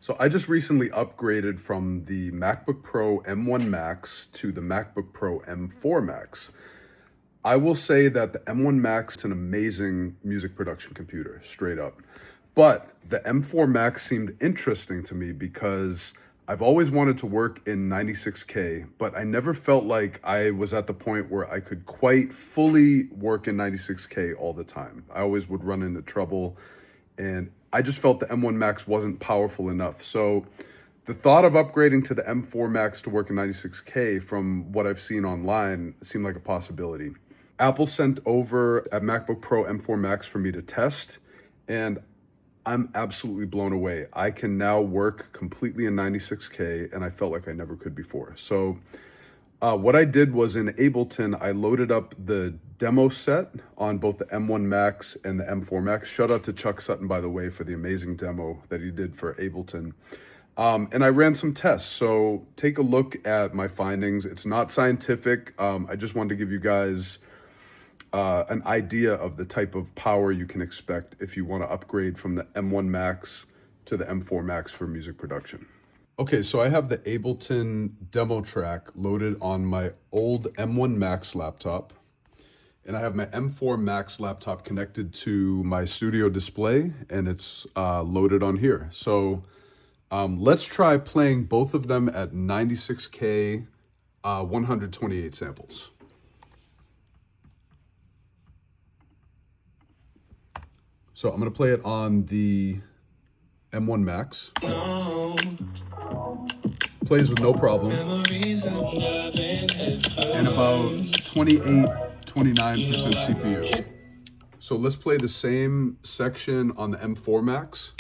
So I just recently upgraded from the MacBook Pro M1 Max to the MacBook Pro M4 Max. I will say that the M1 Max is an amazing music production computer, straight up. But the M4 Max seemed interesting to me because I've always wanted to work in 96K, but I never felt like I was at the point where I could quite fully work in 96K all the time. I always would run into trouble, and I just felt the M1 Max wasn't powerful enough. So the thought of upgrading to the M4 Max to work in 96K from what I've seen online seemed like a possibility. Apple sent over a MacBook Pro M4 Max for me to test, and I'm absolutely blown away. I can now work completely in 96K, and I felt like I never could before. So what I did was in Ableton, I loaded up the demo set on both the M1 Max and the M4 Max. Shout out to Chuck Sutton, by the way, for the amazing demo that he did for Ableton. And I ran some tests. So take a look at my findings. It's not scientific. I just wanted to give you guys an idea of the type of power you can expect if you want to upgrade from the M1 Max to the M4 Max for music production. Okay, so I have the Ableton demo track loaded on my old M1 Max laptop, and I have my M4 Max laptop connected to my studio display, and it's loaded on here. So let's try playing both of them at 96K, 128 samples. So I'm gonna play it on the M1 Max. Plays with no problem. And about 28, 29% CPU. So let's play the same section on the M4 Max.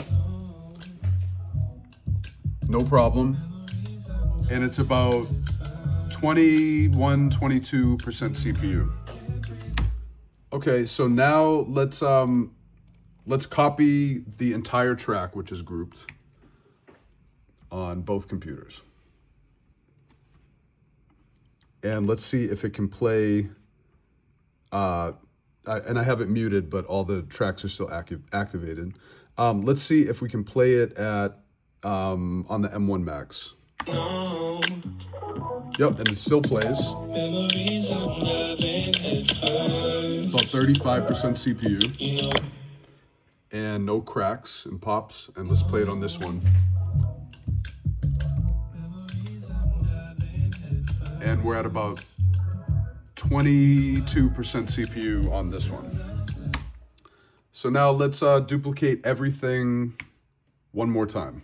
No problem. And it's about 21, 22% CPU. Okay, so now let's copy the entire track, which is grouped on both computers. And let's see if it can play, and I have it muted, but all the tracks are still activated. Let's see if we can play it at on the M1 Max. Yep, and it still plays. About 35% CPU. And no cracks and pops. And let's play it on this one. And we're at about 22% CPU on this one. So now let's duplicate everything one more time.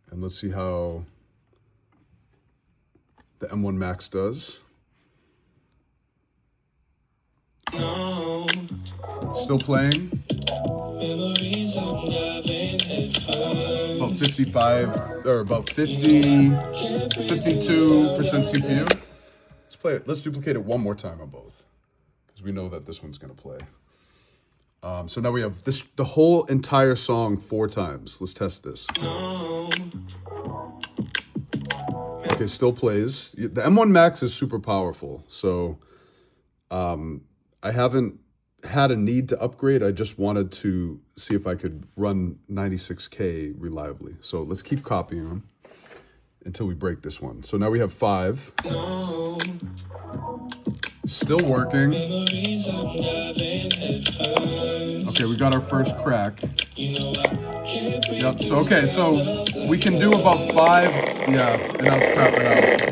And let's see how the M1 Max does. Still playing. About 55 or about 50, 52% CPU. Let's play it. Let's duplicate it one more time on both, because we know that this one's gonna play. So now we have the whole entire song 4 times. Let's test this. Okay, still plays. The M1 Max is super powerful, so I haven't had a need to upgrade. I just wanted to see if I could run 96K reliably. So let's keep copying them until we break this one. So now we have 5. Still working. Okay, we got our first crack. Yep, so okay, so we can do about 5. Yeah, and now it's crapping out.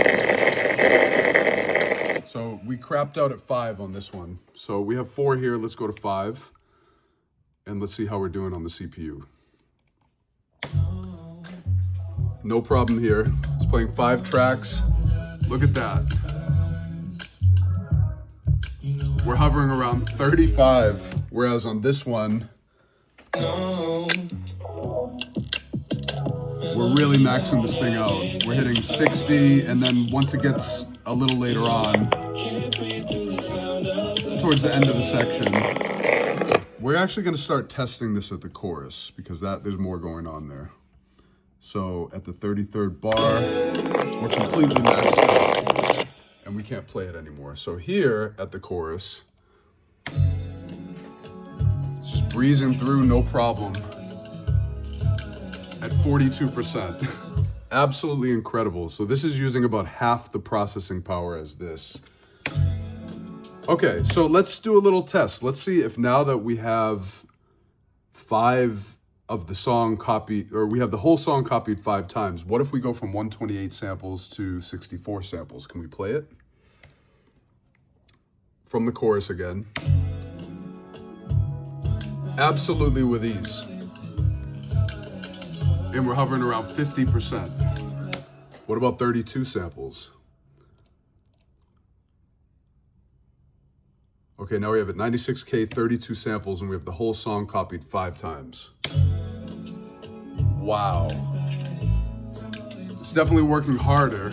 So we crapped out at 5 on this one. So we have 4 here, let's go to 5. And let's see how we're doing on the CPU. No problem here. It's playing 5 tracks. Look at that. We're hovering around 35, whereas on this one, we're really maxing this thing out. We're hitting 60, and then once it gets a little later on, towards the end of the section, we're actually going to start testing this at the chorus, because there's more going on there. So at the 33rd bar, we're completely maxed out, and we can't play it anymore. So here at the chorus, it's just breezing through, no problem. at 42%. Absolutely incredible. So this is using about half the processing power as this. Okay, so let's do a little test. Let's see if now that we have 5 of the song copied, or we have the whole song copied 5 times, what if we go from 128 samples to 64 samples? Can we play it? From the chorus again. Absolutely with ease. And we're hovering around 50%. What about 32 samples? Okay, now we have it 96K, 32 samples, and we have the whole song copied 5 times. Wow. It's definitely working harder.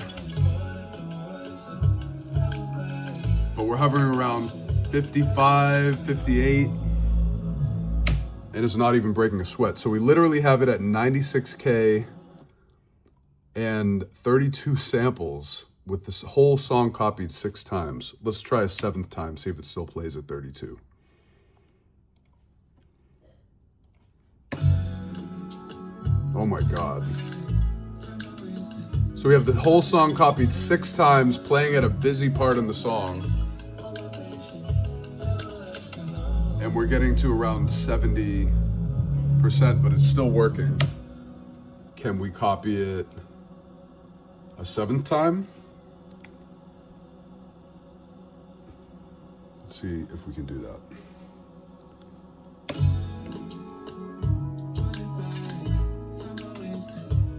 But we're hovering around 55, 58. And it's not even breaking a sweat. So we literally have it at 96K and 32 samples with this whole song copied 6 times. Let's try a 7th time, see if it still plays at 32. Oh my God. So we have the whole song copied 6 times, playing at a busy part in the song. And we're getting to around 70%, but it's still working. Can we copy it a 7th time? Let's see if we can do that.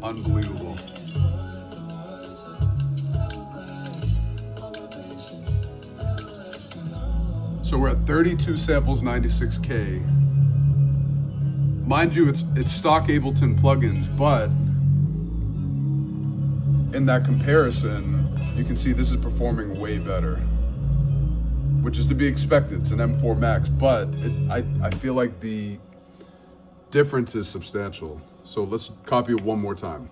Unbelievable. So we're at 32 samples, 96K. Mind you, it's stock Ableton plugins, but in that comparison, you can see this is performing way better, which is to be expected. It's an M4 Max, but I feel like the difference is substantial. So let's copy it one more time.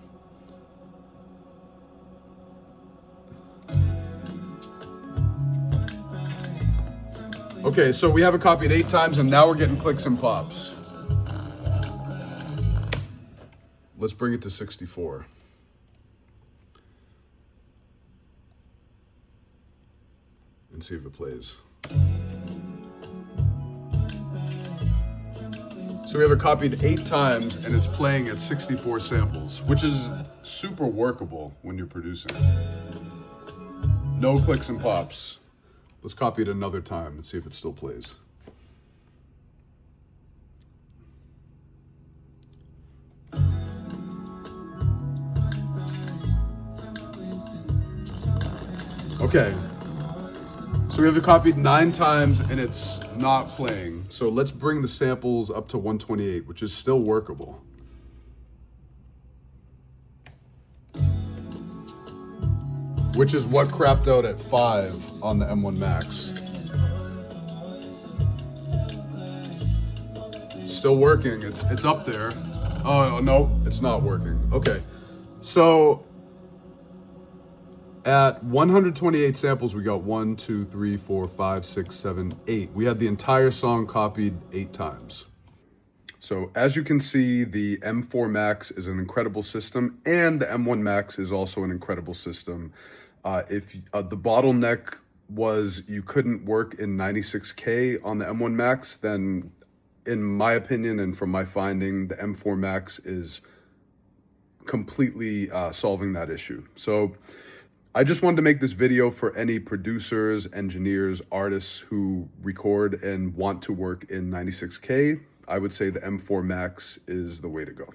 Okay, so we have it copied 8 times and now we're getting clicks and pops. Let's bring it to 64. And see if it plays. So we have it copied 8 times and it's playing at 64 samples, which is super workable when you're producing. No clicks and pops. Let's copy it another time and see if it still plays. Okay, so we have it copied 9 times and it's not playing. So let's bring the samples up to 128, which is still workable. Which is what crapped out at 5 on the M1 Max. It's still working, it's up there. Oh no, it's not working. Okay, so at 128 samples, we got 1, 2, 3, 4, 5, 6, 7, 8. We had the entire song copied 8 times. So as you can see, the M4 Max is an incredible system, and the M1 Max is also an incredible system. If the bottleneck was you couldn't work in 96K on the M1 Max, then in my opinion and from my finding, the M4 Max is completely solving that issue. So I just wanted to make this video for any producers, engineers, artists who record and want to work in 96K. I would say the M4 Max is the way to go.